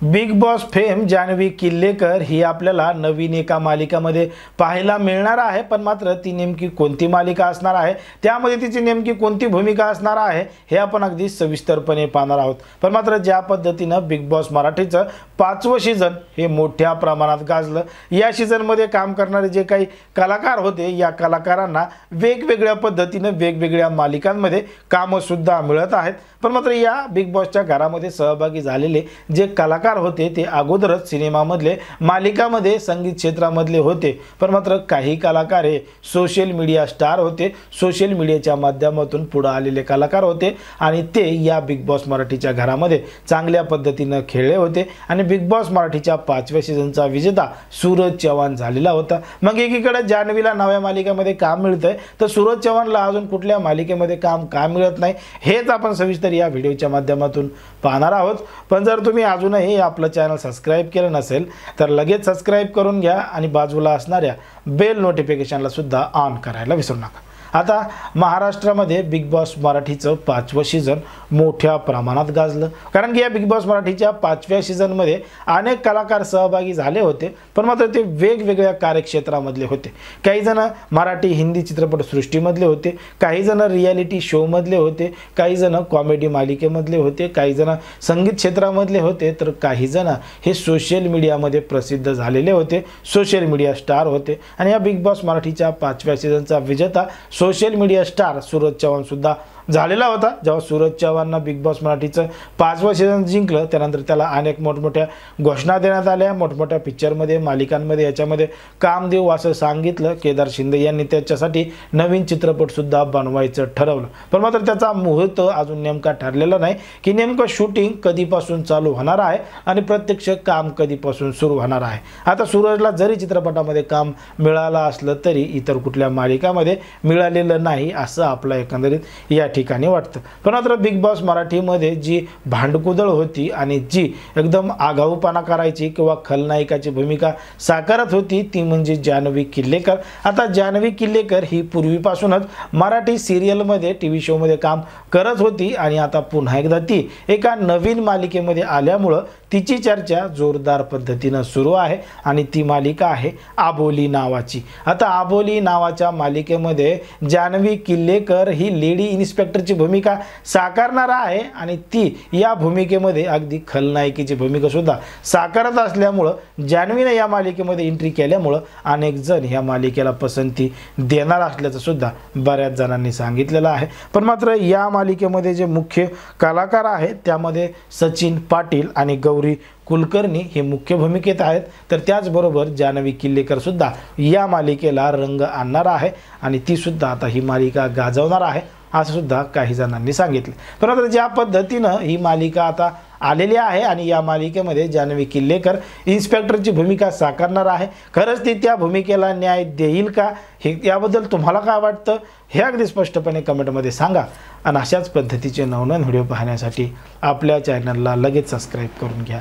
Big Boss fame Janhavi Killekar ही आपल्याला नवीन एका मालिकामध्ये पाहायला मिळणार आहे, पण मात्र ती नेमकी कोणती मालिका असणार आहे, त्यामध्ये तिची नेमकी कोणती भूमिका असणार आहे हे आपण अगदी सविस्तरपणे पाहणार आहोत। पण मात्र ज्या पद्धतीनं बिग बॉस मराठीचं 5वं सीझन हे मोठ्या प्रमाणात गाजलं, या सीझनमध्ये काम करणारे जे काही कलाकार होते, या कलाकारांना वेगवेगळ्या पद्धतीने वेगवेगळ्या मालिकांमध्ये कामं सुद्धा मिळत आहेत। पण मात्र या बिग बॉसच्या घरामध्ये सहभागी झालेले जे कलाकार होते ते अगोदरच सिनेमामधले, मालिकामध्ये, संगीत क्षेत्रामधले होते, पण मात्र काही कलाकार हे सोशल मीडिया स्टार होते, सोशल मीडियाच्या माध्यमातून पुढे आलेले कलाकार होते आणि ते या बिग बॉस मराठीच्या घरामध्ये चांगल्या पद्धतीने खेळले होते आणि बिग बॉस मराठीच्या 5व्या सीझनचा विजेता सूरज चव्हाण झालेला होता। मग एकीकडे जान्हवीला नव्या मालिकेमध्ये काम मिळतंय, तर सूरज चव्हाणला अजून कुठल्या मालिकेमध्ये काम का मिळत नाही हेच आपण सविस्तर या व्हिडिओच्या माध्यमातून पाहणार आहोत। पण जर तुम्ही अजूनही आपलं चॅनल सबस्क्राइब केलं नसेल तर लगेच सबस्क्राइब करून घ्या आणि बाजूला असणाऱ्या बेल नोटिफिकेशनला सुद्धा ऑन करायला विसरू नका। आता महाराष्ट्रामध्ये बिग बॉस मराठीचं 5वं सीझन मोठ्या प्रमाणात गाजलं, कारण की या बिग बॉस मराठीच्या 5व्या सीझनमध्ये अनेक कलाकार सहभागी झाले होते, पण मात्र ते वेगवेगळ्या कार्यक्षेत्रामधले होते। काही जण मराठी हिंदी चित्रपटसृष्टीमधले होते, काही जण रियालिटी शोमधले होते, काही जण कॉमेडी मालिकेमधले होते, काही जण संगीत क्षेत्रामधले होते, तर काही जण हे सोशल मीडियामध्ये प्रसिद्ध झालेले होते, सोशल मीडिया स्टार होते। आणि या बिग बॉस मराठीच्या 5व्या सीझनचा विजेता social media star Suraj Chavan सुद्धा झालेला होता। जेव्हा सूरज चव्हाणनं बिग बॉस मराठीचं 5वं सीझन जिंकलं, त्यानंतर त्याला अनेक मोठमोठ्या घोषणा देण्यात आल्या, मोठमोठ्या पिक्चरमध्ये, मालिकांमध्ये याच्यामध्ये काम देऊ असं सांगितलं। केदार शिंदे यांनी त्याच्यासाठी नवीन चित्रपटसुद्धा बनवायचं ठरवलं, पण मात्र त्याचा मुहूर्त अजून नेमका ठरलेला नाही की नेमकं शूटिंग कधीपासून चालू होणार आहे आणि प्रत्यक्ष काम कधीपासून सुरू होणार आहे। आता सूरजला जरी चित्रपटामध्ये काम मिळालं असलं तरी इतर कुठल्या मालिकामध्ये मिळालेलं नाही असं आपलं एकंदरीत या ठिकाणी वाटतं। पण मात्र बिग बॉस मराठीमध्ये जी भांडकुदळ होती आणि जी एकदम आगाऊपणा करायची किंवा खलनायकाची भूमिका साकारत होती ती म्हणजे जान्हवी किल्लेकर। आता जान्हवी किल्लेकर ही पूर्वीपासूनच मराठी सिरियलमध्ये, टीव्ही शोमध्ये काम करत होती आणि आता पुन्हा एकदा ती एका नवीन मालिकेमध्ये आल्यामुळं तिची चर्चा जोरदार पद्धतीनं सुरू आहे आणि ती मालिका आहे आबोली नावाची। आता आबोली नावाच्या मालिकेमध्ये जान्हवी किल्लेकर ही लेडी इन्स्पेक्टरची भूमिका साकारणार आहे आणि ती या भूमिकेमध्ये अगदी खलनायकीची भूमिका सुद्धा साकारत असल्यामुळं, जान्हवीने या मालिकेमध्ये एंट्री केल्यामुळं अनेक जण या मालिकेला पसंती देणार असल्याचं सुद्धा बऱ्याच जणांनी सांगितलेलं आहे। पण मात्र या मालिकेमध्ये जे मुख्य कलाकार आहेत त्यामध्ये सचिन पाटील आणि गौरी कुलकर्णी हे मुख्य भूमिकेत आहेत, तर त्याचबरोबर जान्हवी किल्लेकर सुद्धा या मालिकेला रंग आणणार आहे आणि ती सुद्धा आता ही मालिका गाजवणार आहे असं सुद्धा काही जणांनी सांगितलं। परंतु ज्या पद्धतीनं ही मालिका आता आलेली आहे आणि या मालिकेमध्ये जान्हवी किल्लेकर इन्स्पेक्टरची भूमिका साकारणार आहे, खरंच ती त्या भूमिकेला न्याय देईल का, हे याबद्दल तुम्हाला काय वाटतं हे अगदी स्पष्टपणे कमेंटमध्ये सांगा। आणि अशाच पद्धतीचे नवनवीन व्हिडिओ पाहण्यासाठी आपल्या चॅनलला लगेच सबस्क्राईब करून घ्या।